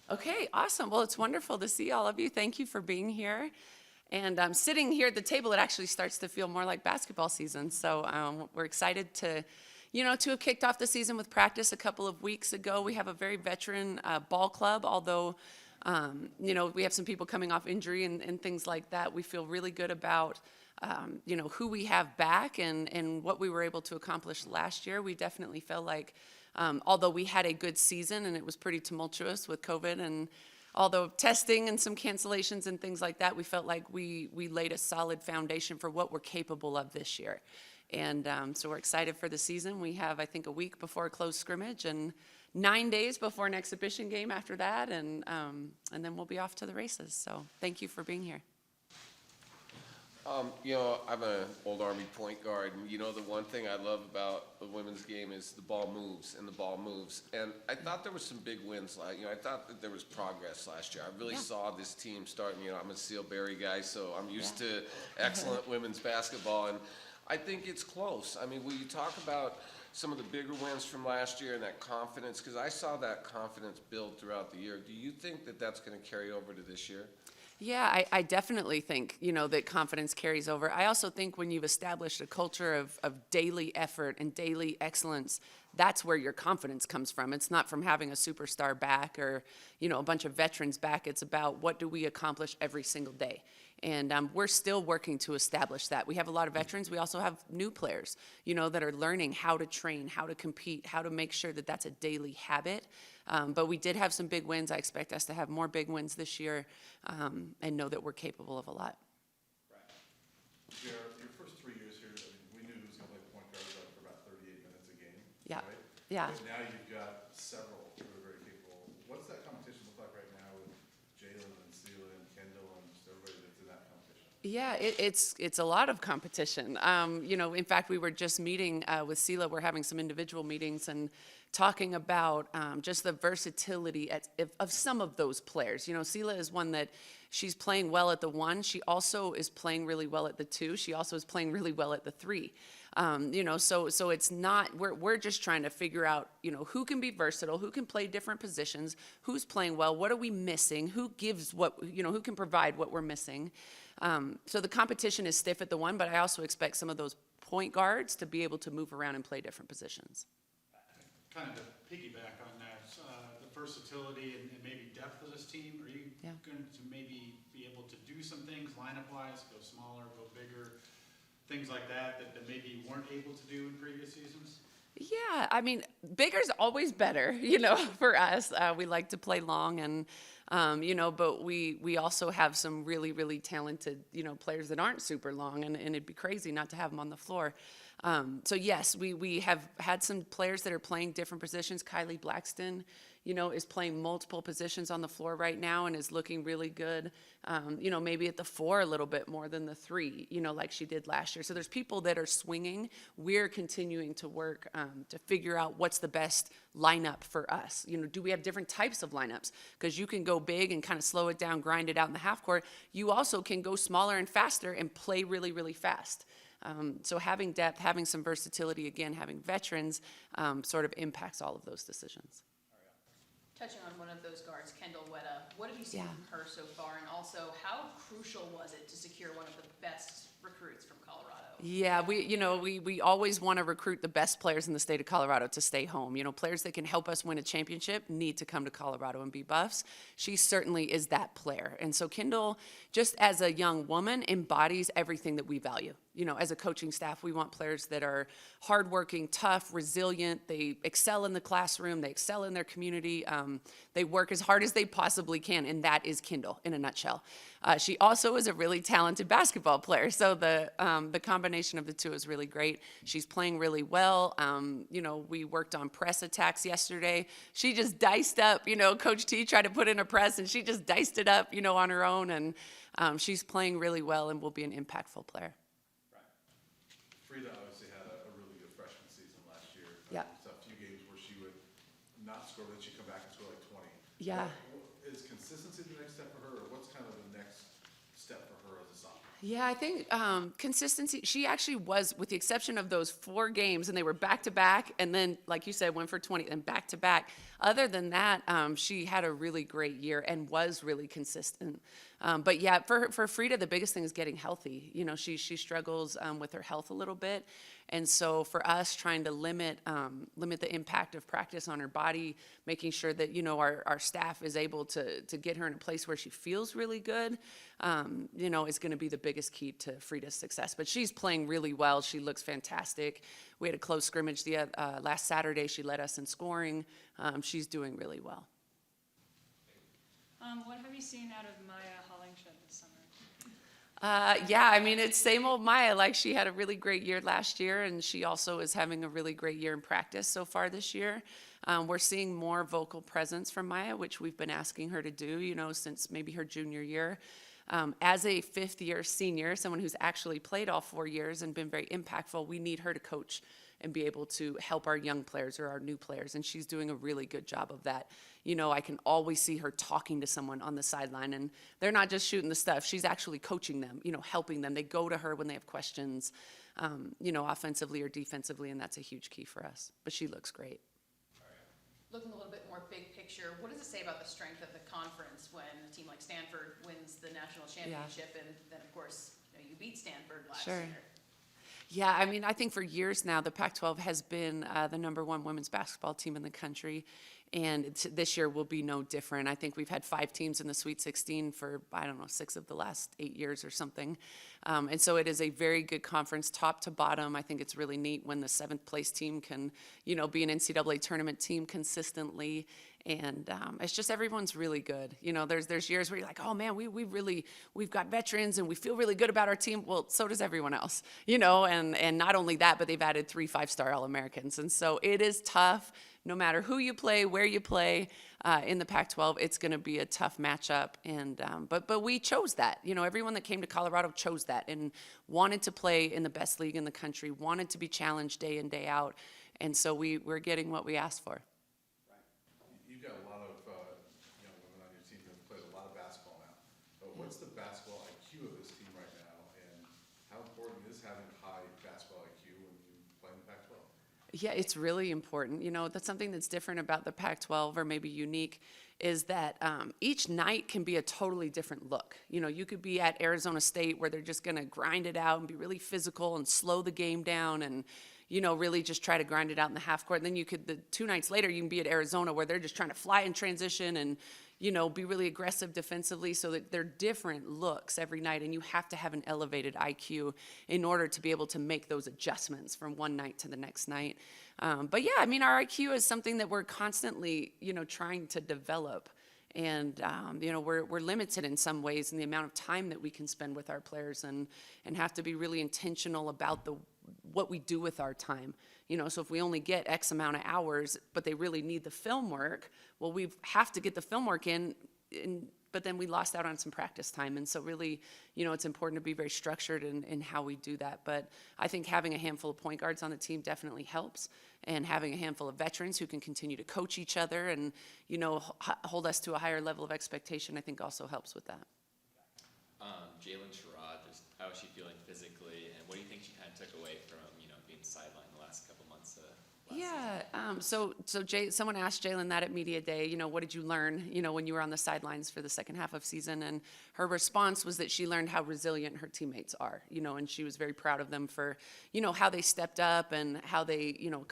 Okay, awesome. Well, it's wonderful to see all of you. Thank you for being here. And sitting here at the table, it actually starts to feel more like basketball season. So we're excited to have kicked off the season with practice a couple of weeks ago. We have a very veteran ball club, although, we have some people coming off injury and things like that. We feel really good about, who we have back and what we were able to accomplish last year. We definitely felt like, although we had a good season and it was pretty tumultuous with COVID and although testing and some cancellations and things like that, we felt like we laid a solid foundation for what we're capable of this year. And so we're excited for the season. We have, I think, a week before a closed scrimmage and 9 days before an exhibition game after that, and then we'll be off to the races. So thank you for being here. I'm an old Army point guard, and the one thing I love about the women's game is the ball moves, and the ball moves. And I thought there was some big wins. I thought that there was progress last year. I really saw this team starting. I'm a Seal Berry guy, so I'm used to excellent women's basketball, and I think it's close. I mean, will you talk about some of the bigger wins from last year and that confidence? Because I saw that confidence build throughout the year. Do you think that that's going to carry over to this year? Yeah, I definitely think, that confidence carries over. I also think when you've established a culture of daily effort and daily excellence, that's where your confidence comes from. It's not from having a superstar back or, a bunch of veterans back. It's about what do we accomplish every single day. And we're still working to establish that. We have a lot of veterans. We also have new players, that are learning how to train, how to compete, how to make sure that that's a daily habit. But we did have some big wins. I expect us to have more big wins this year and know that we're capable of a lot. Right. Your first 3 years here, we knew he was going to play point guard for about 38 minutes a game. Yeah. Right? Yeah. But now you've got several who are very capable. What's that competition look like right now with Jalen and Seela and Kendall and just everybody that's in that competition? Yeah, it's a lot of competition. In fact, we were just meeting with Seela. We're having some individual meetings and talking about just the versatility of some of those players. Seela is one that she's playing well at the 1. She also is playing really well at the 2. She also is playing really well at the 3. So it's not, we're just trying to figure out, who can be versatile, who can play different positions, who's playing well, what are we missing, who gives what, who can provide what we're missing. So the competition is stiff at the 1, but I also expect some of those point guards to be able to move around and play different positions. Kind of to piggyback on that, the versatility and maybe depth of this team, are you going to maybe be able to do some things lineup-wise, go smaller, go bigger, things like that maybe you weren't able to do in previous seasons? Yeah, I mean, bigger's always better, for us. We like to play long and, but we also have some really, really talented, players that aren't super long, and it'd be crazy not to have them on the floor. So yes, we have had some players that are playing different positions. Kylie Blackston, is playing multiple positions on the floor right now and is looking really good. Maybe at the 4 a little bit more than the 3, like she did last year. So there's people that are swinging. We're continuing to work to figure out what's the best lineup for us. Do we have different types of lineups? Because you can go big and kind of slow it down, grind it out in the half court. You also can go smaller and faster and play really, really fast. So having depth, having some versatility, again, having veterans sort of impacts all of those decisions. Touching on one of those guards, Kendall Wetta, what have you seen from her so far? And also, how crucial was it to secure one of the best recruits from Colorado? Yeah, we always want to recruit the best players in the state of Colorado to stay home. Players that can help us win a championship need to come to Colorado and be Buffs. She certainly is that player. And so Kendall, just as a young woman, embodies everything that we value. As a coaching staff, we want players that are hardworking, tough, resilient. They excel in the classroom. They excel in their community. They work as hard as they possibly can, and that is Kendall in a nutshell. She also is a really talented basketball player, so the combination of the two is really great. She's playing really well. We worked on press attacks yesterday. She just diced up. Coach T tried to put in a press, and she just diced it up, on her own, and she's playing really well and will be an impactful player. Frida obviously had a really good freshman season last year. Yeah. There's a few games where she would not score, but then she'd come back and score like 20. Yeah. Is consistency the next step for her, or what's kind of the next step for her as a sophomore? Yeah, I think consistency, she actually was, with the exception of those 4 games, and they were back-to-back, and then, like you said, went for 20, and back-to-back. other than that, she had a really great year and was really consistent. But yeah, for Frida, the biggest thing is getting healthy. You know, she struggles with her health a little bit. And so for us, trying to limit the impact of practice on her body, making sure that, you know, our staff is able to get her in a place where she feels really good, you know, is going to be the biggest key to Frida's success. But she's playing really well. She looks fantastic. We had a close scrimmage last Saturday. She led us in scoring. She's doing really well. What have you seen out of Maya Hollingshed this summer? Yeah, I mean, it's same old Maya. Like, she had a really great year last year, and she also is having a really great year in practice so far this year. We're seeing more vocal presence from Maya, which we've been asking her to do, you know, since maybe her junior year. As a fifth-year senior, someone who's actually played all 4 years and been very impactful, we need her to coach and be able to help our young players or our new players, and she's doing a really good job of that. You know, I can always see her talking to someone on the sideline, and they're not just shooting the stuff. She's actually coaching them, you know, helping them. They go to her when they have questions, you know, offensively or defensively, and that's a huge key for us. But she looks great. Looking a little bit more big picture, what does it say about the strength of the conference when a team like Stanford wins the national championship, and then, of course, you beat Stanford last Sure. year? Yeah, I mean, I think for years now, the Pac-12 has been the #1 women's basketball team in the country, and this year will be no different. I think we've had 5 teams in the Sweet 16 for, I don't know, 6 of the last 8 years or something. And so it is a very good conference, top to bottom. I think it's really neat when the 7th place team can, you know, be an NCAA tournament team consistently. And it's just everyone's really good. You know, there's years where you're like, oh man, we've got veterans and we feel really good about our team. Well, so does everyone else, you know, and not only that, but they've added 3 5-star All-Americans. And so it is tough, no matter who you play, where you play in the Pac-12, it's going to be a tough matchup. And but we chose that. You know, everyone that came to Colorado chose that and wanted to play in the best league in the country, wanted to be challenged day in, day out. And so we're getting what we asked for. You've got a lot of young women on your team that have played a lot of basketball now. But what's the basketball IQ of this team right now, and how important is having high basketball IQ when you play in the Pac-12? Yeah, it's really important. You know, that's something that's different about the Pac-12 or maybe unique is that each night can be a totally different look. You know, you could be at Arizona State where they're just going to grind it out and be really physical and slow the game down and, you know, really just try to grind it out in the half court. And then you could, the 2 nights later, you can be at Arizona where they're just trying to fly in transition and, you know, be really aggressive defensively, so that they're different looks every night, and you have to have an elevated IQ in order to be able to make those adjustments from one night to the next night. But yeah, I mean, our IQ is something that we're constantly, you know, trying to develop. And, you know, we're limited in some ways in the amount of time that we can spend with our players, and have to be really intentional about what we do with our time. You know, so if we only get X amount of hours, but they really need the film work, well, we have to get the film work in, but then we lost out on some practice time. And so really, you know, it's important to be very structured in how we do that. But I think having a handful of point guards on the team definitely helps, and having a handful of veterans who can continue to coach each other and, you know, hold us to a higher level of expectation, I think also helps with that. Jalen Sherrod, how is she feeling physically, and what do you think she kind of took away from, you know, being sidelined the last couple months? Someone asked Jalen that at media day, you know, what did you learn, you know, when you were on the sidelines for the second half of season? And her response was that she learned how resilient her teammates are, you know, and she was very proud of them for, you know, how they stepped up and how they, you know,